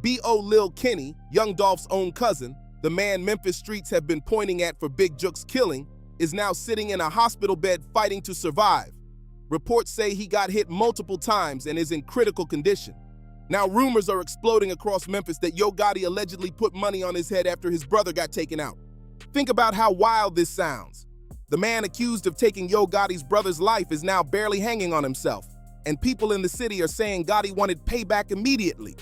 B.O. Lil Kenny, Young Dolph's own cousin, the man Memphis streets have been pointing at for Big Jook's killing, is now sitting in a hospital bed fighting to survive. Reports say he got hit multiple times and is in critical condition. Now rumors are exploding across Memphis that Yo Gotti allegedly put money on his head after his brother got taken out. Think about how wild this sounds. The man accused of taking Yo Gotti's brother's life is now barely hanging on himself, and people in the city are saying Gotti wanted payback immediately.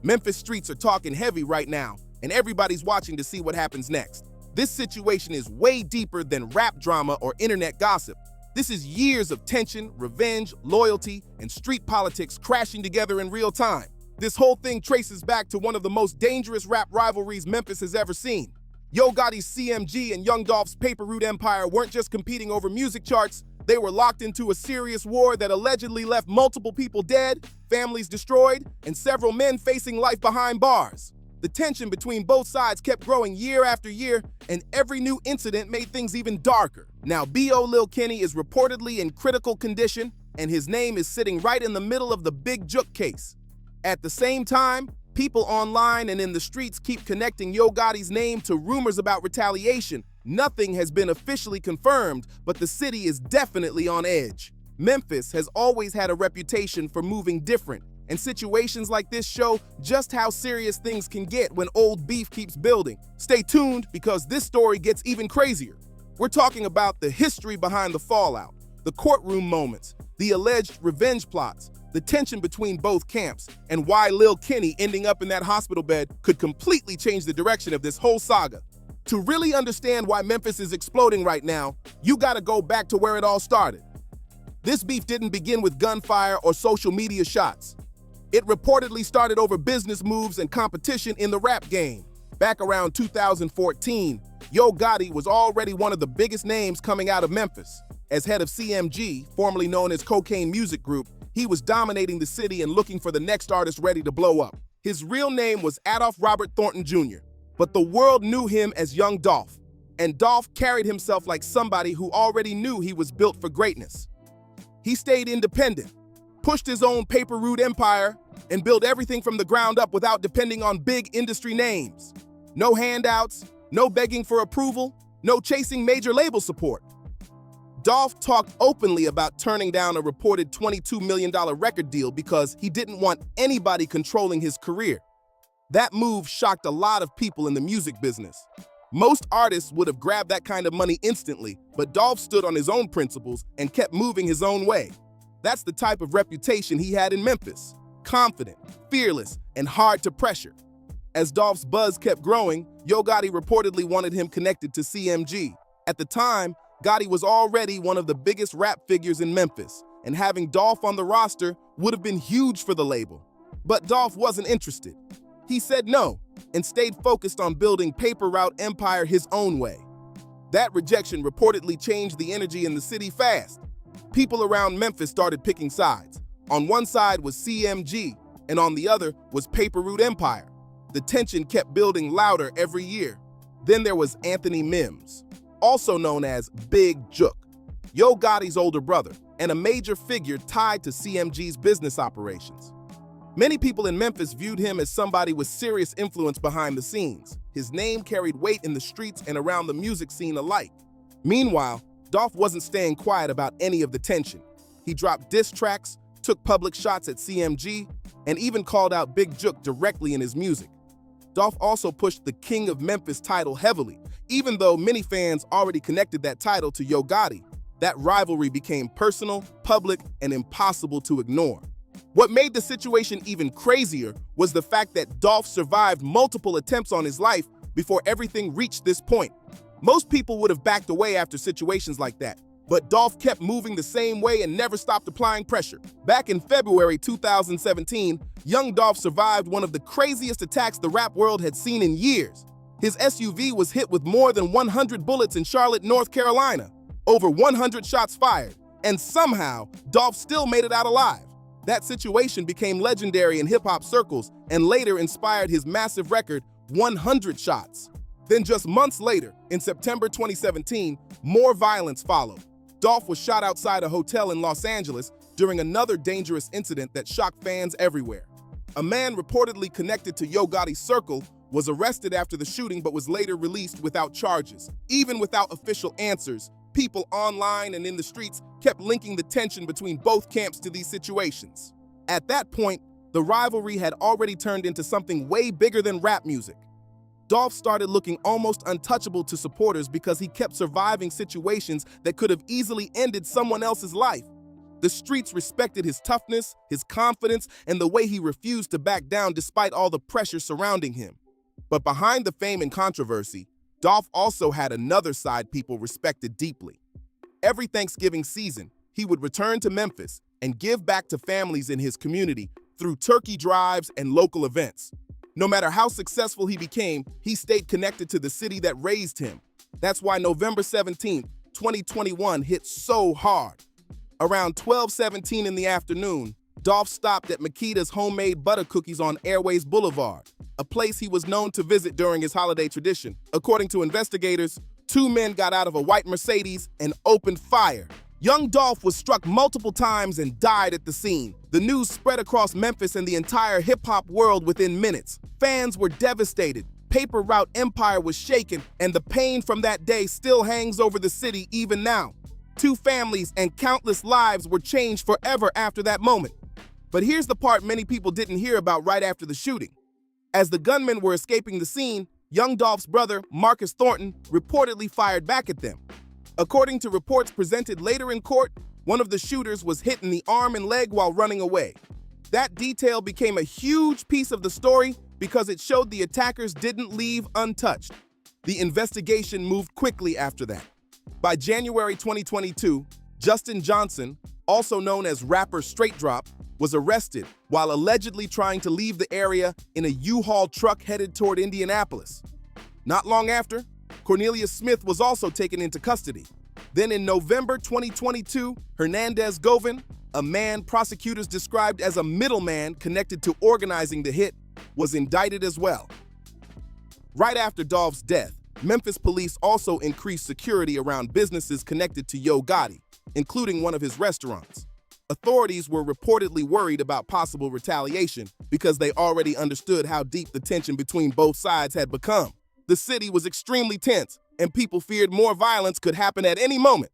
Memphis streets are talking heavy right now, and everybody's watching to see what happens next. This situation is way deeper than rap drama or internet gossip. This is years of tension, revenge, loyalty, and street politics crashing together in real time. This whole thing traces back to one of the most dangerous rap rivalries Memphis has ever seen. Yo Gotti's CMG and Young Dolph's Paper Route empire weren't just competing over music charts, they were locked into a serious war that allegedly left multiple people dead, families destroyed, and several men facing life behind bars. The tension between both sides kept growing year after year, and every new incident made things even darker. Now, B.O. Lil Kenny is reportedly in critical condition, and his name is sitting right in the middle of the Big Jook case. At the same time, people online and in the streets keep connecting Yo Gotti's name to rumors about retaliation. Nothing has been officially confirmed, but the city is definitely on edge. Memphis has always had a reputation for moving different, and situations like this show just how serious things can get when old beef keeps building. Stay tuned because this story gets even crazier. We're talking about the history behind the fallout, the courtroom moments, the alleged revenge plots, the tension between both camps, and why Lil Kenny ending up in that hospital bed could completely change the direction of this whole saga. To really understand why Memphis is exploding right now, you gotta go back to where it all started. This beef didn't begin with gunfire or social media shots. It reportedly started over business moves and competition in the rap game. Back around 2014, Yo Gotti was already one of the biggest names coming out of Memphis. As head of CMG, formerly known as Cocaine Music Group, he was dominating the city and looking for the next artist ready to blow up. His real name was Adolph Robert Thornton Jr., but the world knew him as Young Dolph, and Dolph carried himself like somebody who already knew he was built for greatness. He stayed independent, pushed his own Paper Route empire, and built everything from the ground up without depending on big industry names. No handouts, no begging for approval, no chasing major label support. Dolph talked openly about turning down a reported $22 million record deal because he didn't want anybody controlling his career. That move shocked a lot of people in the music business. Most artists would have grabbed that kind of money instantly, but Dolph stood on his own principles and kept moving his own way. That's the type of reputation he had in Memphis. Confident, fearless, and hard to pressure. As Dolph's buzz kept growing, Yo Gotti reportedly wanted him connected to CMG. At the time, Gotti was already one of the biggest rap figures in Memphis, and having Dolph on the roster would have been huge for the label. But Dolph wasn't interested. He said no, and stayed focused on building Paper Route empire his own way. That rejection reportedly changed the energy in the city fast. People around Memphis started picking sides. On one side was CMG, and on the other was Paper Route empire. The tension kept building louder every year. Then there was Anthony Mims, also known as Big Jook, Yo Gotti's older brother, and a major figure tied to CMG's business operations. Many people in Memphis viewed him as somebody with serious influence behind the scenes. His name carried weight in the streets and around the music scene alike. Meanwhile, Dolph wasn't staying quiet about any of the tension. He dropped diss tracks, took public shots at CMG, and even called out Big Jook directly in his music. Dolph also pushed the King of Memphis title heavily, even though many fans already connected that title to Yo Gotti. That rivalry became personal, public, and impossible to ignore. What made the situation even crazier was the fact that Dolph survived multiple attempts on his life before everything reached this point. Most people would have backed away after situations like that, but Dolph kept moving the same way and never stopped applying pressure. Back in February 2017, Young Dolph survived one of the craziest attacks the rap world had seen in years. His SUV was hit with more than 100 bullets in Charlotte, North Carolina, over 100 shots fired, and somehow Dolph still made it out alive. That situation became legendary in hip-hop circles and later inspired his massive record, 100 Shots. Then just months later, in September 2017, more violence followed. Dolph was shot outside a hotel in Los Angeles during another dangerous incident that shocked fans everywhere. A man reportedly connected to Yo Gotti's circle was arrested after the shooting but was later released without charges. Even without official answers, people online and in the streets kept linking the tension between both camps to these situations. At that point, the rivalry had already turned into something way bigger than rap music. Dolph started looking almost untouchable to supporters because he kept surviving situations that could have easily ended someone else's life. The streets respected his toughness, his confidence, and the way he refused to back down despite all the pressure surrounding him. But behind the fame and controversy, Dolph also had another side people respected deeply. Every Thanksgiving season, he would return to Memphis and give back to families in his community through turkey drives and local events. No matter how successful he became, he stayed connected to the city that raised him. That's why November 17, 2021 hit so hard. Around 12:17 in the afternoon, Dolph stopped at Makita's homemade butter cookies on Airways Boulevard, a place he was known to visit during his holiday tradition. According to investigators, two men got out of a white Mercedes and opened fire. Young Dolph was struck multiple times and died at the scene. The news spread across Memphis and the entire hip-hop world within minutes. Fans were devastated. Paper Route Empire was shaken, and the pain from that day still hangs over the city even now. Two families and countless lives were changed forever after that moment. But here's the part many people didn't hear about right after the shooting. As the gunmen were escaping the scene, young Dolph's brother, Marcus Thornton, reportedly fired back at them. According to reports presented later in court, one of the shooters was hit in the arm and leg while running away. That detail became a huge piece of the story because it showed the attackers didn't leave untouched. The investigation moved quickly after that. By January 2022, Justin Johnson, also known as rapper Straight Drop, was arrested while allegedly trying to leave the area in a U-Haul truck headed toward Indianapolis. Not long after, Cornelius Smith was also taken into custody. Then in November 2022, Hernandez Govan, a man prosecutors described as a middleman connected to organizing the hit, was indicted as well. Right after Dolph's death, Memphis police also increased security around businesses connected to Yo Gotti, including one of his restaurants. Authorities were reportedly worried about possible retaliation because they already understood how deep the tension between both sides had become. The city was extremely tense, and people feared more violence could happen at any moment.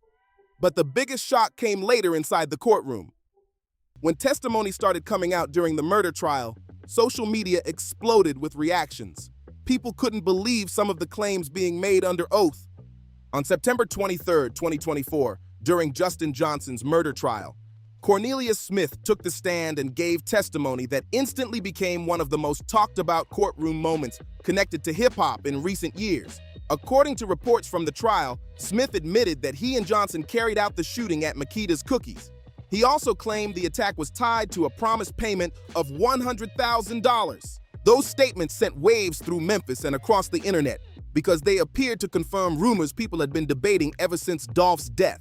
But the biggest shock came later inside the courtroom. When testimony started coming out during the murder trial, social media exploded with reactions. People couldn't believe some of the claims being made under oath. On September 23, 2024, during Justin Johnson's murder trial, Cornelius Smith took the stand and gave testimony that instantly became one of the most talked about courtroom moments connected to hip-hop in recent years. According to reports from the trial, Smith admitted that he and Johnson carried out the shooting at Makita's Cookies. He also claimed the attack was tied to a promised payment of $100,000. Those statements sent waves through Memphis and across the internet because they appeared to confirm rumors people had been debating ever since Dolph's death.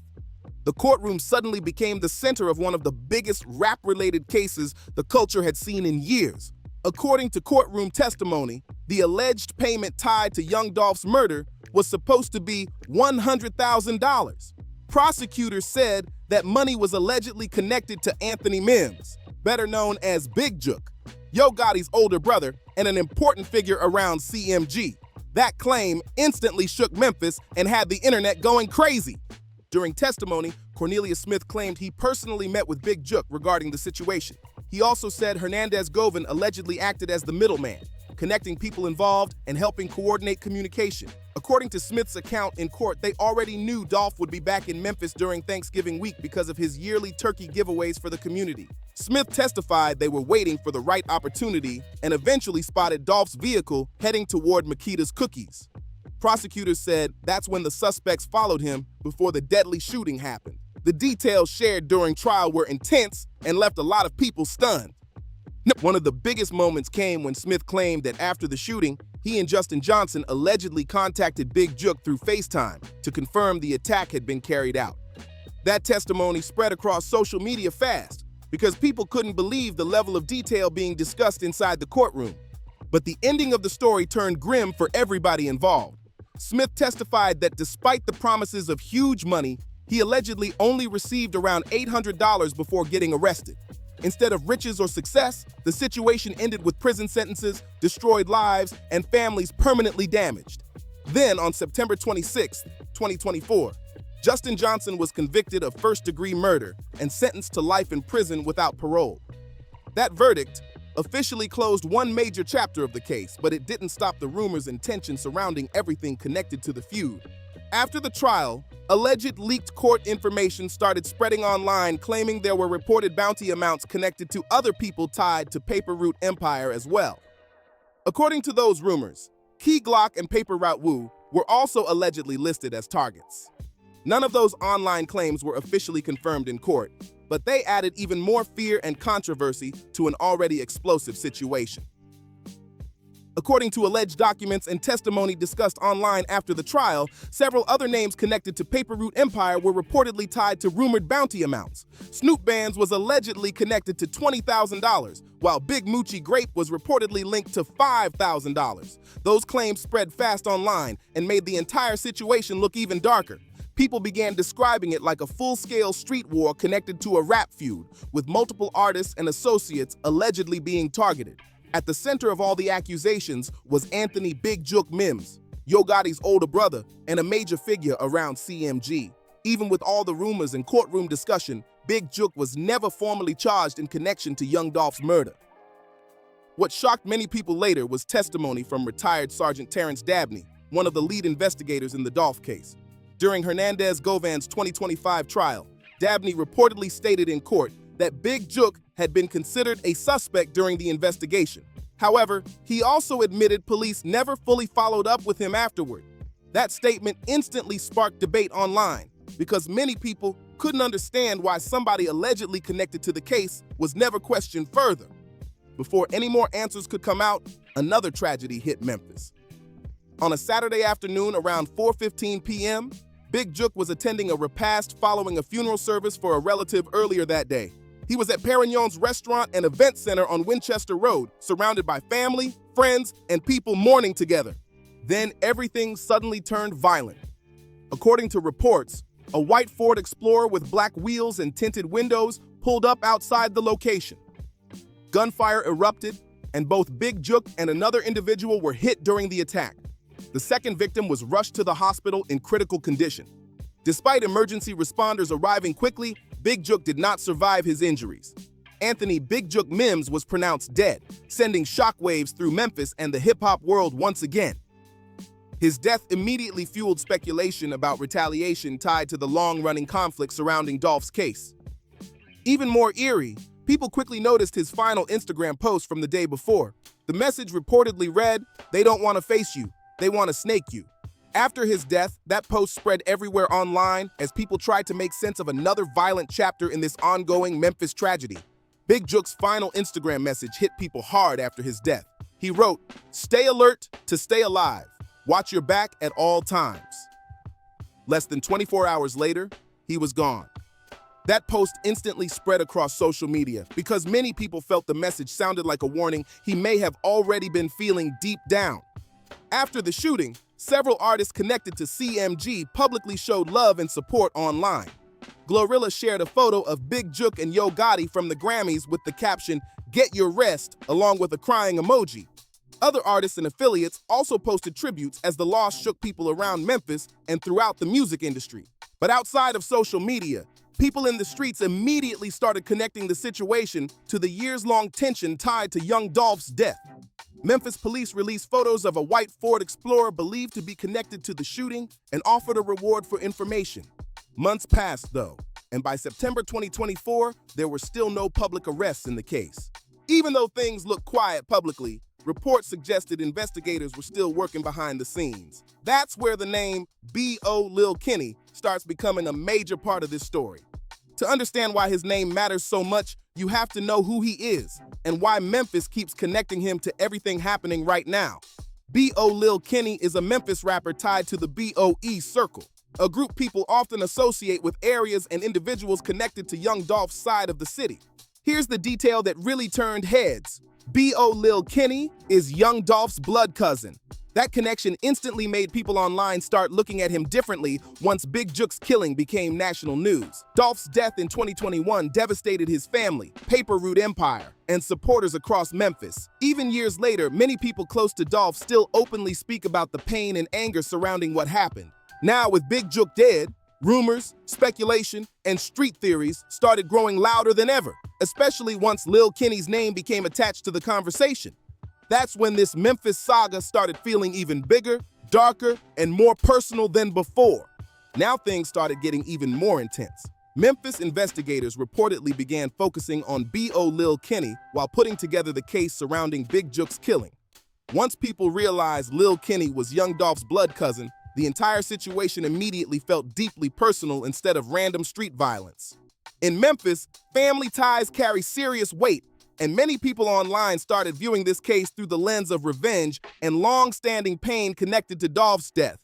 The courtroom suddenly became the center of one of the biggest rap-related cases the culture had seen in years. According to courtroom testimony, the alleged payment tied to young Dolph's murder was supposed to be $100,000. Prosecutors said that money was allegedly connected to Anthony Mims, better known as Big Jook, Yo Gotti's older brother and an important figure around CMG. That claim instantly shook Memphis and had the internet going crazy. During testimony, Cornelius Smith claimed he personally met with Big Jook regarding the situation. He also said Hernandez Govan allegedly acted as the middleman, connecting people involved and helping coordinate communication. According to Smith's account in court, they already knew Dolph would be back in Memphis during Thanksgiving week because of his yearly turkey giveaways for the community. Smith testified they were waiting for the right opportunity and eventually spotted Dolph's vehicle heading toward Makita's Cookies. Prosecutors said that's when the suspects followed him before the deadly shooting happened. The details shared during trial were intense and left a lot of people stunned. One of the biggest moments came when Smith claimed that after the shooting, he and Justin Johnson allegedly contacted Big Jook through FaceTime to confirm the attack had been carried out. That testimony spread across social media fast because people couldn't believe the level of detail being discussed inside the courtroom. But the ending of the story turned grim for everybody involved. Smith testified that despite the promises of huge money, he allegedly only received around $800 before getting arrested. Instead of riches or success, the situation ended with prison sentences, destroyed lives, and families permanently damaged. Then, on September 26, 2024, Justin Johnson was convicted of first-degree murder and sentenced to life in prison without parole. That verdict officially closed one major chapter of the case, but it didn't stop the rumors and tension surrounding everything connected to the feud. After the trial, alleged leaked court information started spreading online, claiming there were reported bounty amounts connected to other people tied to Paper Route Empire as well. According to those rumors, Key Glock and Paper Route Wu were also allegedly listed as targets. None of those online claims were officially confirmed in court, but they added even more fear and controversy to an already explosive situation. According to alleged documents and testimony discussed online after the trial, several other names connected to Paper Route Empire were reportedly tied to rumored bounty amounts. Snoop Bands was allegedly connected to $20,000, while Big Moochie Grape was reportedly linked to $5,000. Those claims spread fast online and made the entire situation look even darker. People began describing it like a full-scale street war connected to a rap feud, with multiple artists and associates allegedly being targeted. At the center of all the accusations was Anthony Big Jook Mims, Yo Gotti's older brother and a major figure around CMG. Even with all the rumors and courtroom discussion, Big Jook was never formally charged in connection to Young Dolph's murder. What shocked many people later was testimony from retired Sergeant Terrence Dabney, one of the lead investigators in the Dolph case. During Hernandez Govan's 2025 trial, Dabney reportedly stated in court that Big Jook had been considered a suspect during the investigation. However, he also admitted police never fully followed up with him afterward. That statement instantly sparked debate online because many people couldn't understand why somebody allegedly connected to the case was never questioned further. Before any more answers could come out, another tragedy hit Memphis. On a Saturday afternoon around 4:15 p.m., Big Jook was attending a repast following a funeral service for a relative earlier that day. He was at Perignon's Restaurant and Event Center on Winchester Road, surrounded by family, friends, and people mourning together. Then everything suddenly turned violent. According to reports, a white Ford Explorer with black wheels and tinted windows pulled up outside the location. Gunfire erupted, and both Big Jook and another individual were hit during the attack. The second victim was rushed to the hospital in critical condition. Despite emergency responders arriving quickly, Big Jook did not survive his injuries. Anthony Big Jook Mims was pronounced dead, sending shockwaves through Memphis and the hip-hop world once again. His death immediately fueled speculation about retaliation tied to the long-running conflict surrounding Dolph's case. Even more eerie, people quickly noticed his final Instagram post from the day before. The message reportedly read, "They don't want to face you, they want to snake you." After his death, that post spread everywhere online as people tried to make sense of another violent chapter in this ongoing Memphis tragedy. Big Jook's final Instagram message hit people hard after his death. He wrote, "Stay alert to stay alive. Watch your back at all times." Less than 24 hours later, he was gone. That post instantly spread across social media because many people felt the message sounded like a warning he may have already been feeling deep down. After the shooting, several artists connected to CMG publicly showed love and support online. Glorilla shared a photo of Big Jook and Yo Gotti from the Grammys with the caption, "Get your rest," along with a crying emoji. Other artists and affiliates also posted tributes as the loss shook people around Memphis and throughout the music industry. But outside of social media, people in the streets immediately started connecting the situation to the years-long tension tied to Young Dolph's death. Memphis police released photos of a white Ford Explorer believed to be connected to the shooting and offered a reward for information. Months passed, though, and by September 2024, there were still no public arrests in the case. Even though things looked quiet publicly, reports suggested investigators were still working behind the scenes. That's where the name B.O. Lil Kenny starts becoming a major part of this story. To understand why his name matters so much, you have to know who he is and why Memphis keeps connecting him to everything happening right now. B.O. Lil Kenny is a Memphis rapper tied to the B.O.E. Circle, a group people often associate with areas and individuals connected to Young Dolph's side of the city. Here's the detail that really turned heads. B.O. Lil Kenny is Young Dolph's blood cousin. That connection instantly made people online start looking at him differently once Big Jook's killing became national news. Dolph's death in 2021 devastated his family, paper route empire, and supporters across Memphis. Even years later, many people close to Dolph still openly speak about the pain and anger surrounding what happened. Now, with Big Jook dead, rumors, speculation, and street theories started growing louder than ever, especially once Lil Kenny's name became attached to the conversation. That's when this Memphis saga started feeling even bigger, darker, and more personal than before. Now things started getting even more intense. Memphis investigators reportedly began focusing on B.O. Lil Kenny while putting together the case surrounding Big Jook's killing. Once people realized Lil Kenny was Young Dolph's blood cousin, the entire situation immediately felt deeply personal instead of random street violence. In Memphis, family ties carry serious weight, and many people online started viewing this case through the lens of revenge and long-standing pain connected to Dolph's death.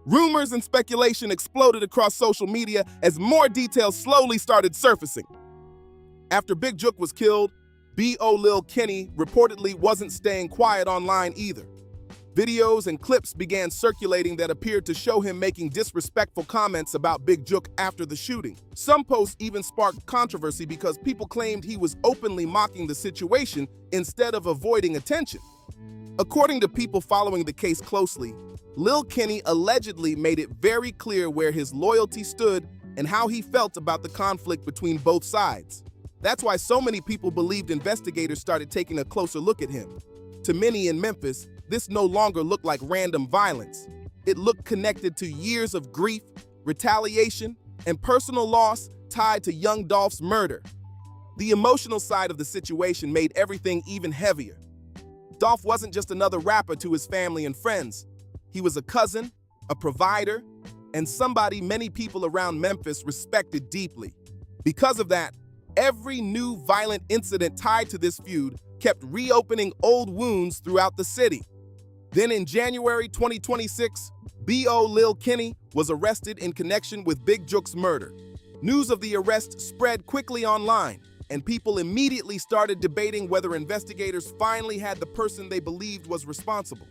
Rumors and speculation exploded across social media as more details slowly started surfacing. After Big Jook was killed, B.O. Lil Kenny reportedly wasn't staying quiet online either. Videos and clips began circulating that appeared to show him making disrespectful comments about Big Jook after the shooting. Some posts even sparked controversy because people claimed he was openly mocking the situation instead of avoiding attention. According to people following the case closely, Lil Kenny allegedly made it very clear where his loyalty stood and how he felt about the conflict between both sides. That's why so many people believed investigators started taking a closer look at him. To many in Memphis, this no longer looked like random violence. It looked connected to years of grief, retaliation, and personal loss tied to Young Dolph's murder. The emotional side of the situation made everything even heavier. Dolph wasn't just another rapper to his family and friends. He was a cousin, a provider, and somebody many people around Memphis respected deeply. Because of that, every new violent incident tied to this feud kept reopening old wounds throughout the city. Then in January 2026, B.O. Lil Kenny was arrested in connection with Big Jook's murder. News of the arrest spread quickly online, and people immediately started debating whether investigators finally had the person they believed was responsible.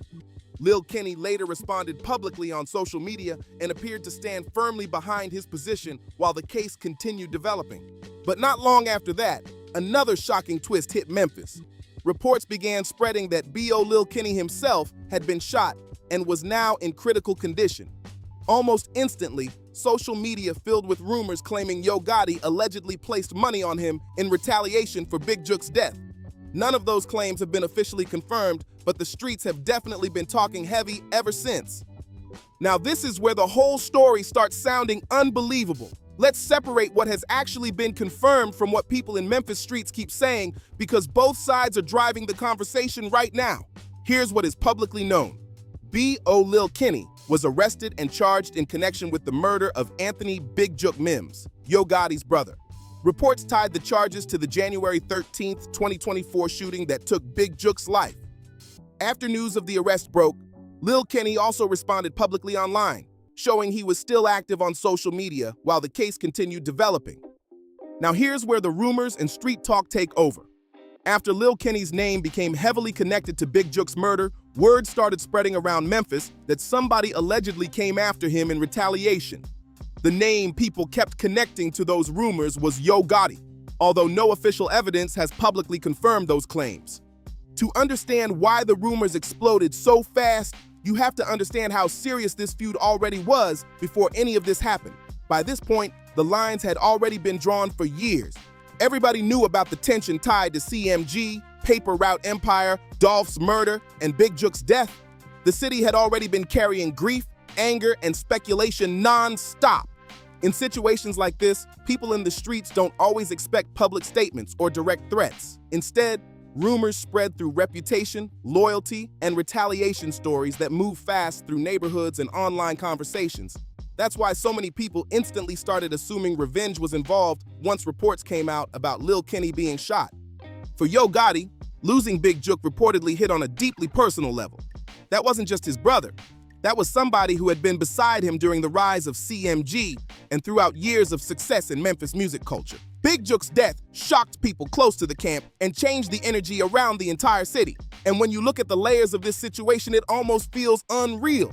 Lil Kenny later responded publicly on social media and appeared to stand firmly behind his position while the case continued developing. But not long after that, another shocking twist hit Memphis. Reports began spreading that B.O. Lil Kenny himself had been shot and was now in critical condition. Almost instantly, social media filled with rumors claiming Yo Gotti allegedly placed money on him in retaliation for Big Jook's death. None of those claims have been officially confirmed, but the streets have definitely been talking heavy ever since. Now this is where the whole story starts sounding unbelievable. Let's separate what has actually been confirmed from what people in Memphis streets keep saying, because both sides are driving the conversation right now. Here's what is publicly known. B.O. Lil Kenny was arrested and charged in connection with the murder of Anthony Big Jook Mims, Yo Gotti's brother. Reports tied the charges to the January 13, 2024 shooting that took Big Jook's life. After news of the arrest broke, Lil Kenny also responded publicly online, showing he was still active on social media while the case continued developing. Now here's where the rumors and street talk take over. After Lil Kenny's name became heavily connected to Big Jook's murder, word started spreading around Memphis that somebody allegedly came after him in retaliation. The name people kept connecting to those rumors was Yo Gotti, although no official evidence has publicly confirmed those claims. To understand why the rumors exploded so fast, you have to understand how serious this feud already was before any of this happened. By this point, the lines had already been drawn for years. Everybody knew about the tension tied to CMG, Paper Route Empire, Dolph's murder, and Big Jook's death. The city had already been carrying grief, anger, and speculation non-stop. In situations like this, people in the streets don't always expect public statements or direct threats. Instead, rumors spread through reputation, loyalty, and retaliation stories that move fast through neighborhoods and online conversations. That's why so many people instantly started assuming revenge was involved once reports came out about Lil Kenny being shot. For Yo Gotti, losing Big Jook reportedly hit on a deeply personal level. That wasn't just his brother. That was somebody who had been beside him during the rise of CMG and throughout years of success in Memphis music culture. Big Jook's death shocked people close to the camp and changed the energy around the entire city. And when you look at the layers of this situation, it almost feels unreal.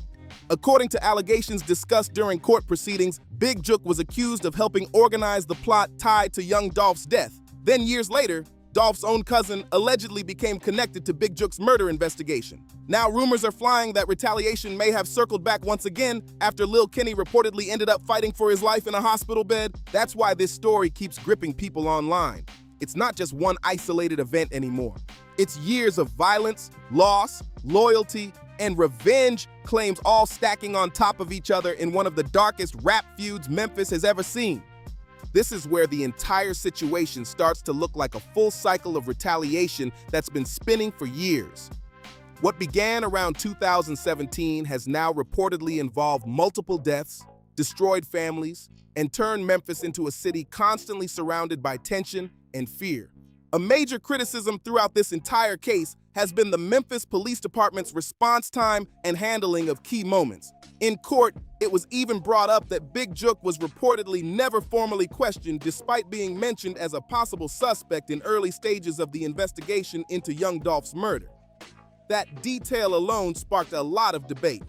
According to allegations discussed during court proceedings, Big Jook was accused of helping organize the plot tied to young Dolph's death. Then years later, Dolph's own cousin allegedly became connected to Big Jook's murder investigation. Now rumors are flying that retaliation may have circled back once again after Lil Kenny reportedly ended up fighting for his life in a hospital bed. That's why this story keeps gripping people online. It's not just one isolated event anymore. It's years of violence, loss, loyalty, and revenge claims all stacking on top of each other in one of the darkest rap feuds Memphis has ever seen. This is where the entire situation starts to look like a full cycle of retaliation that's been spinning for years. What began around 2017 has now reportedly involved multiple deaths, destroyed families, and turned Memphis into a city constantly surrounded by tension and fear. A major criticism throughout this entire case has been the Memphis Police Department's response time and handling of key moments. In court, it was even brought up that Big Jook was reportedly never formally questioned despite being mentioned as a possible suspect in early stages of the investigation into young Dolph's murder. That detail alone sparked a lot of debate.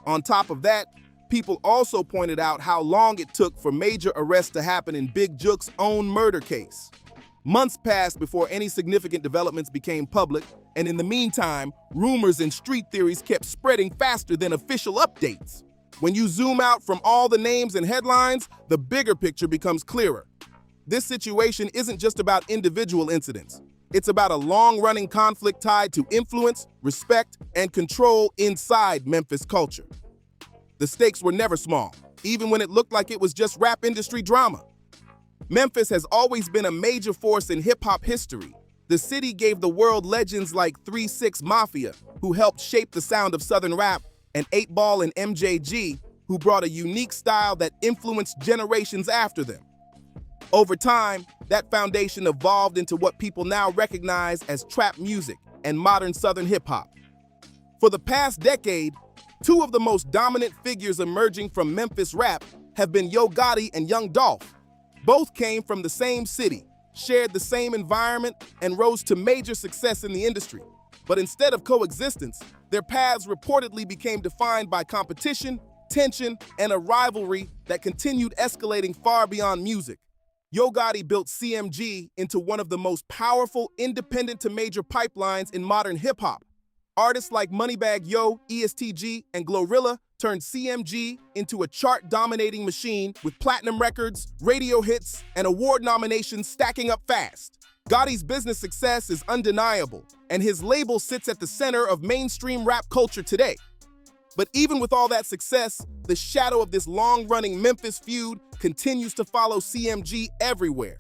On top of that, people also pointed out how long it took for major arrests to happen in Big Jook's own murder case. Months passed before any significant developments became public, and in the meantime, rumors and street theories kept spreading faster than official updates. When you zoom out from all the names and headlines, the bigger picture becomes clearer. This situation isn't just about individual incidents. It's about a long-running conflict tied to influence, respect, and control inside Memphis culture. The stakes were never small, even when it looked like it was just rap industry drama. Memphis has always been a major force in hip-hop history. The city gave the world legends like 3-6 Mafia, who helped shape the sound of Southern rap, and 8 Ball and MJG, who brought a unique style that influenced generations after them. Over time, that foundation evolved into what people now recognize as trap music and modern Southern hip-hop. For the past decade, two of the most dominant figures emerging from Memphis rap have been Yo Gotti and Young Dolph. Both came from the same city, shared the same environment, and rose to major success in the industry. But instead of coexistence, their paths reportedly became defined by competition, tension, and a rivalry that continued escalating far beyond music. Yo Gotti built CMG into one of the most powerful independent-to-major pipelines in modern hip-hop. Artists like Moneybagg Yo, ESTG, and Glorilla turned CMG into a chart-dominating machine with platinum records, radio hits, and award nominations stacking up fast. Gotti's business success is undeniable, and his label sits at the center of mainstream rap culture today. But even with all that success, the shadow of this long-running Memphis feud continues to follow CMG everywhere.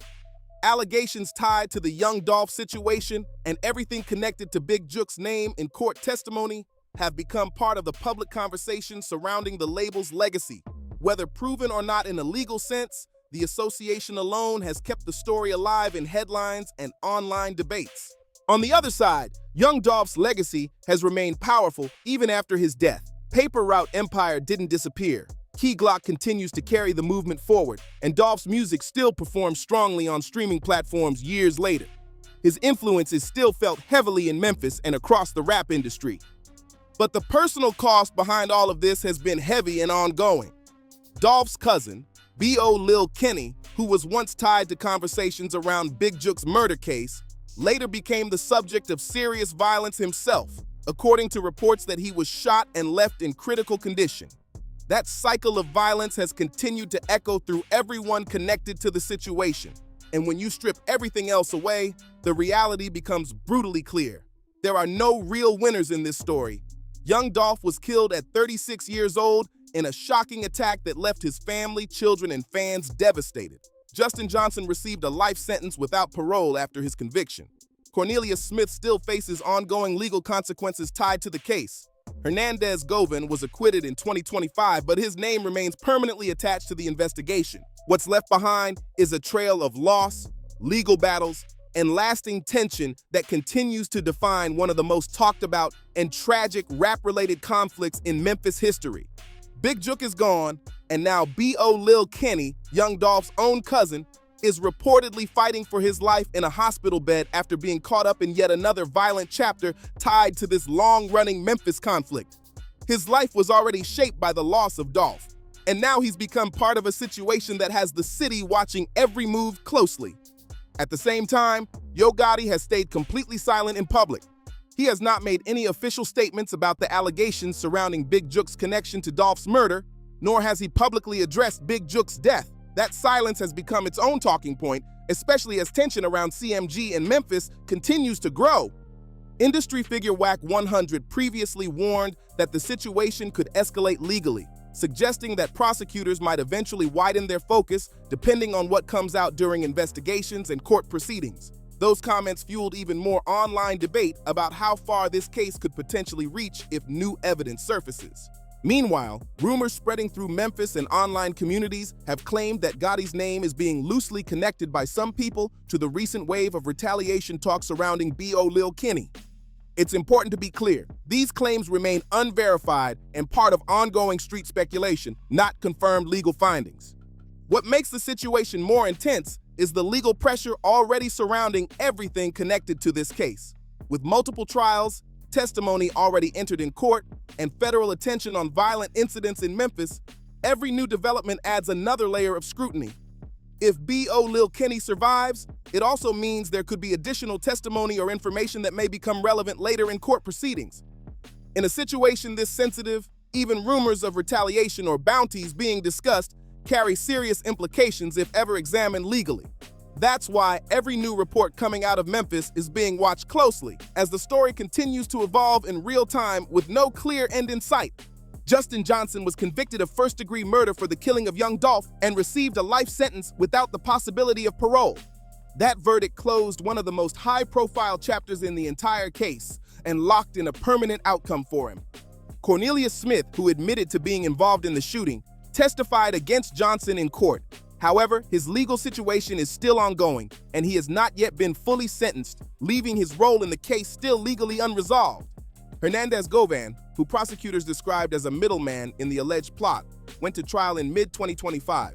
Allegations tied to the Young Dolph situation and everything connected to Big Jook's name in court testimony have become part of the public conversation surrounding the label's legacy. Whether proven or not in a legal sense, the association alone has kept the story alive in headlines and online debates. On the other side, Young Dolph's legacy has remained powerful even after his death. Paper Route Empire didn't disappear. Key Glock continues to carry the movement forward, and Dolph's music still performs strongly on streaming platforms years later. His influence is still felt heavily in Memphis and across the rap industry. But the personal cost behind all of this has been heavy and ongoing. Dolph's cousin, B.O. Lil Kenny, who was once tied to conversations around Big Jook's murder case, later became the subject of serious violence himself, according to reports that he was shot and left in critical condition. That cycle of violence has continued to echo through everyone connected to the situation. And when you strip everything else away, the reality becomes brutally clear. There are no real winners in this story. Young Dolph was killed at 36 years old in a shocking attack that left his family, children, and fans devastated. Justin Johnson received a life sentence without parole after his conviction. Cornelius Smith still faces ongoing legal consequences tied to the case. Hernandez Govan was acquitted in 2025, but his name remains permanently attached to the investigation. What's left behind is a trail of loss, legal battles, and lasting tension that continues to define one of the most talked about and tragic rap-related conflicts in Memphis history. Big Jook is gone, and now B.O. Lil Kenny, Young Dolph's own cousin, is reportedly fighting for his life in a hospital bed after being caught up in yet another violent chapter tied to this long-running Memphis conflict. His life was already shaped by the loss of Dolph, and now he's become part of a situation that has the city watching every move closely. At the same time, Yo Gotti has stayed completely silent in public. He has not made any official statements about the allegations surrounding Big Jook's connection to Dolph's murder, nor has he publicly addressed Big Jook's death. That silence has become its own talking point, especially as tension around CMG and Memphis continues to grow. Industry figure WAC 100 previously warned that the situation could escalate legally, suggesting that prosecutors might eventually widen their focus depending on what comes out during investigations and court proceedings. Those comments fueled even more online debate about how far this case could potentially reach if new evidence surfaces. Meanwhile, rumors spreading through Memphis and online communities have claimed that Gotti's name is being loosely connected by some people to the recent wave of retaliation talk surrounding B.O. Lil Kenny. It's important to be clear, these claims remain unverified and part of ongoing street speculation, not confirmed legal findings. What makes the situation more intense is the legal pressure already surrounding everything connected to this case. With multiple trials, testimony already entered in court, and federal attention on violent incidents in Memphis, every new development adds another layer of scrutiny. If B.O. Lil Kenny survives, it also means there could be additional testimony or information that may become relevant later in court proceedings. In a situation this sensitive, even rumors of retaliation or bounties being discussed carry serious implications if ever examined legally. That's why every new report coming out of Memphis is being watched closely, as the story continues to evolve in real time with no clear end in sight. Justin Johnson was convicted of first-degree murder for the killing of young Dolph and received a life sentence without the possibility of parole. That verdict closed one of the most high-profile chapters in the entire case and locked in a permanent outcome for him. Cornelius Smith, who admitted to being involved in the shooting, testified against Johnson in court. However, his legal situation is still ongoing, and he has not yet been fully sentenced, leaving his role in the case still legally unresolved. Hernandez Govan, who prosecutors described as a middleman in the alleged plot, went to trial in mid-2025.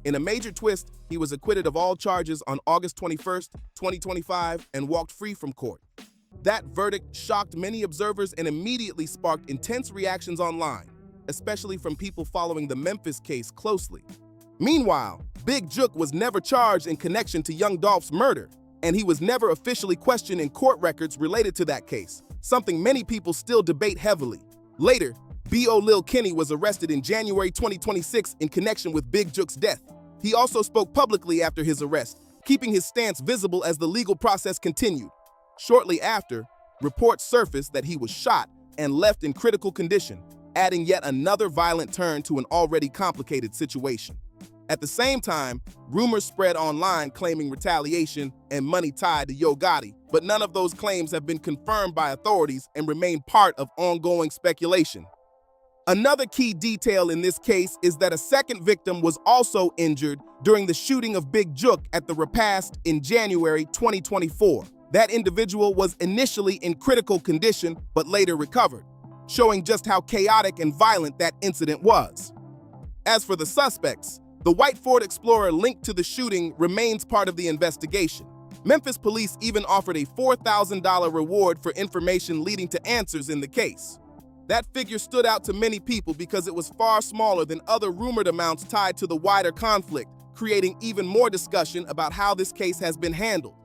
In a major twist, he was acquitted of all charges on August 21, 2025, and walked free from court. That verdict shocked many observers and immediately sparked intense reactions online, especially from people following the Memphis case closely. Meanwhile, Big Jook was never charged in connection to young Dolph's murder, and he was never officially questioned in court records related to that case, something many people still debate heavily. Later, B.O. Lil Kenny was arrested in January 2026 in connection with Big Jook's death. He also spoke publicly after his arrest, keeping his stance visible as the legal process continued. Shortly after, reports surfaced that he was shot and left in critical condition, adding yet another violent turn to an already complicated situation. At the same time, rumors spread online claiming retaliation and money tied to Yo Gotti, but none of those claims have been confirmed by authorities and remain part of ongoing speculation. Another key detail in this case is that a second victim was also injured during the shooting of Big Jook at the repast in January 2024. That individual was initially in critical condition, but later recovered, showing just how chaotic and violent that incident was. As for the suspects, the white Ford Explorer linked to the shooting remains part of the investigation. Memphis police even offered a $4,000 reward for information leading to answers in the case. That figure stood out to many people because it was far smaller than other rumored amounts tied to the wider conflict, creating even more discussion about how this case has been handled.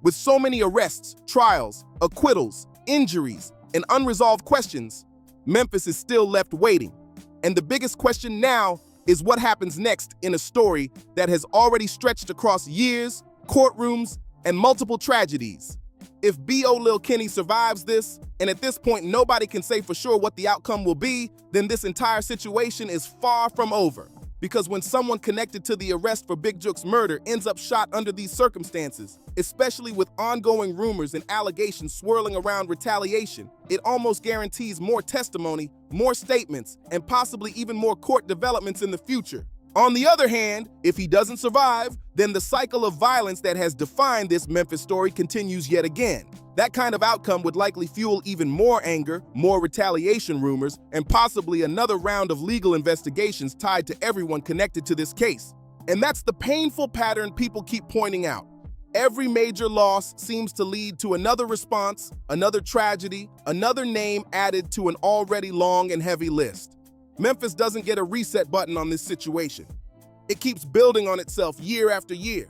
With so many arrests, trials, acquittals, injuries, and unresolved questions, Memphis is still left waiting. And the biggest question now is what happens next in a story that has already stretched across years, courtrooms, and multiple tragedies. If B.O. Lil Kenny survives this, and at this point nobody can say for sure what the outcome will be, then this entire situation is far from over. Because when someone connected to the arrest for Big Jook's murder ends up shot under these circumstances, especially with ongoing rumors and allegations swirling around retaliation, it almost guarantees more testimony, more statements, and possibly even more court developments in the future. On the other hand, if he doesn't survive, then the cycle of violence that has defined this Memphis story continues yet again. That kind of outcome would likely fuel even more anger, more retaliation rumors, and possibly another round of legal investigations tied to everyone connected to this case. And that's the painful pattern people keep pointing out. Every major loss seems to lead to another response, another tragedy, another name added to an already long and heavy list. Memphis doesn't get a reset button on this situation. It keeps building on itself year after year.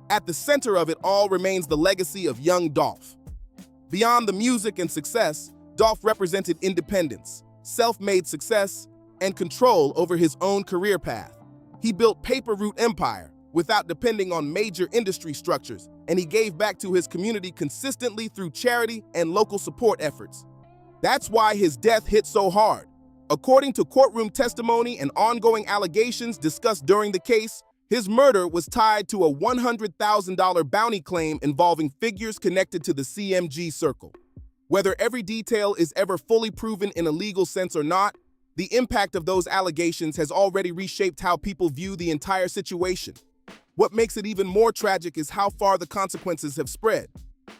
At the center of it all remains the legacy of young Dolph. Beyond the music and success, Dolph represented independence, self-made success, and control over his own career path. He built paper route empire without depending on major industry structures, and he gave back to his community consistently through charity and local support efforts. That's why his death hit so hard. According to courtroom testimony and ongoing allegations discussed during the case, his murder was tied to a $100,000 bounty claim involving figures connected to the CMG circle. Whether every detail is ever fully proven in a legal sense or not, the impact of those allegations has already reshaped how people view the entire situation. What makes it even more tragic is how far the consequences have spread.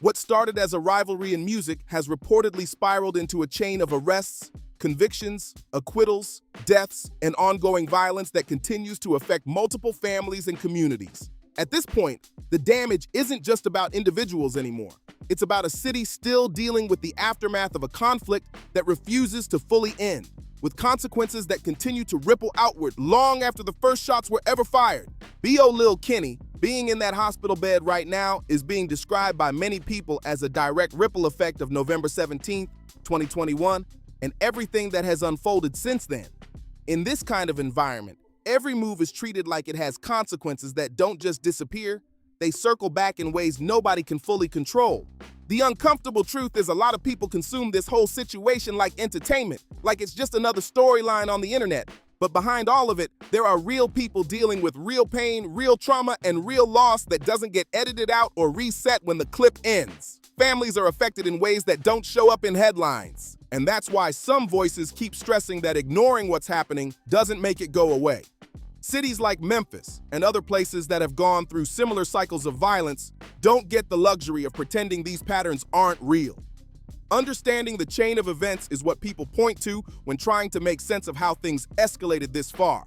What started as a rivalry in music has reportedly spiraled into a chain of arrests, convictions, acquittals, deaths, and ongoing violence that continues to affect multiple families and communities. At this point, the damage isn't just about individuals anymore. It's about a city still dealing with the aftermath of a conflict that refuses to fully end, with consequences that continue to ripple outward long after the first shots were ever fired. B.O. Lil Kenny, being in that hospital bed right now, is being described by many people as a direct ripple effect of November 17, 2021, and everything that has unfolded since then. In this kind of environment, every move is treated like it has consequences that don't just disappear, they circle back in ways nobody can fully control. The uncomfortable truth is a lot of people consume this whole situation like entertainment, like it's just another storyline on the internet. But behind all of it, there are real people dealing with real pain, real trauma, and real loss that doesn't get edited out or reset when the clip ends. Families are affected in ways that don't show up in headlines. And that's why some voices keep stressing that ignoring what's happening doesn't make it go away. Cities like Memphis and other places that have gone through similar cycles of violence don't get the luxury of pretending these patterns aren't real. Understanding the chain of events is what people point to when trying to make sense of how things escalated this far.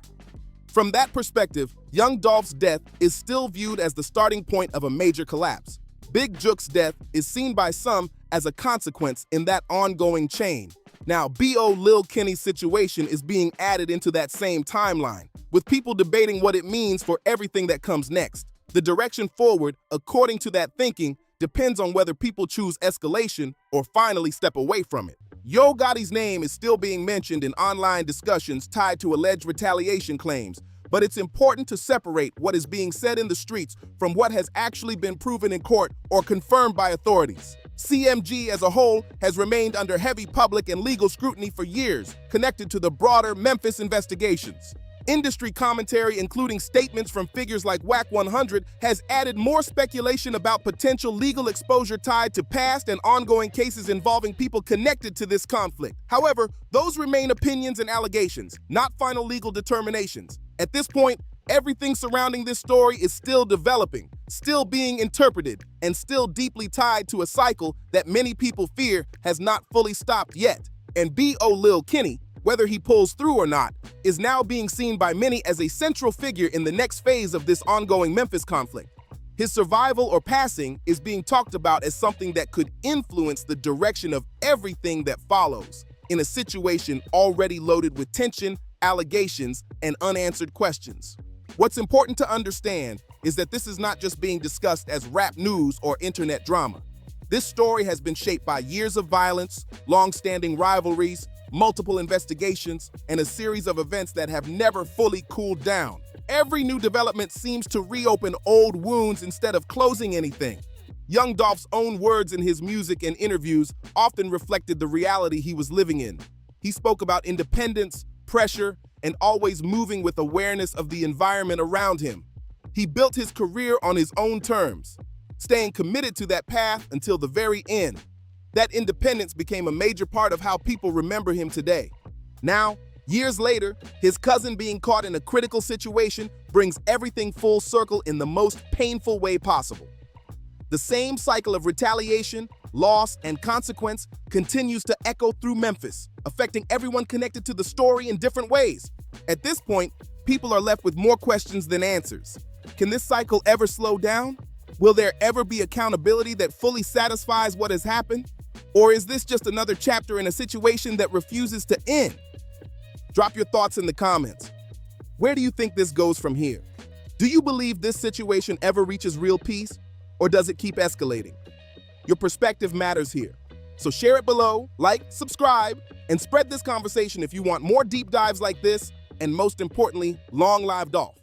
From that perspective, young Dolph's death is still viewed as the starting point of a major collapse. Big Jook's death is seen by some as a consequence in that ongoing chain. Now, B.O. Lil Kenny's situation is being added into that same timeline, with people debating what it means for everything that comes next. The direction forward, according to that thinking, depends on whether people choose escalation or finally step away from it. Yo Gotti's name is still being mentioned in online discussions tied to alleged retaliation claims, but it's important to separate what is being said in the streets from what has actually been proven in court or confirmed by authorities. CMG as a whole has remained under heavy public and legal scrutiny for years, connected to the broader Memphis investigations. Industry commentary, including statements from figures like Wack 100, has added more speculation about potential legal exposure tied to past and ongoing cases involving people connected to this conflict. However, those remain opinions and allegations, not final legal determinations. At this point, everything surrounding this story is still developing, still being interpreted, and still deeply tied to a cycle that many people fear has not fully stopped yet. And B.O. Lil Kenny, whether he pulls through or not, is now being seen by many as a central figure in the next phase of this ongoing Memphis conflict. His survival or passing is being talked about as something that could influence the direction of everything that follows, in a situation already loaded with tension, allegations, and unanswered questions. What's important to understand is that this is not just being discussed as rap news or internet drama. This story has been shaped by years of violence, long-standing rivalries, multiple investigations, and a series of events that have never fully cooled down. Every new development seems to reopen old wounds instead of closing anything. Young Dolph's own words in his music and interviews often reflected the reality he was living in. He spoke about independence, pressure, and always moving with awareness of the environment around him. He built his career on his own terms, staying committed to that path until the very end. That independence became a major part of how people remember him today. Now, years later, his cousin being caught in a critical situation brings everything full circle in the most painful way possible. The same cycle of retaliation, loss, and consequence continues to echo through Memphis, affecting everyone connected to the story in different ways. At this point, people are left with more questions than answers. Can this cycle ever slow down? Will there ever be accountability that fully satisfies what has happened? Or is this just another chapter in a situation that refuses to end? Drop your thoughts in the comments. Where do you think this goes from here? Do you believe this situation ever reaches real peace, or does it keep escalating? Your perspective matters here. So share it below, like, subscribe, and spread this conversation if you want more deep dives like this, and most importantly, long live Dolph.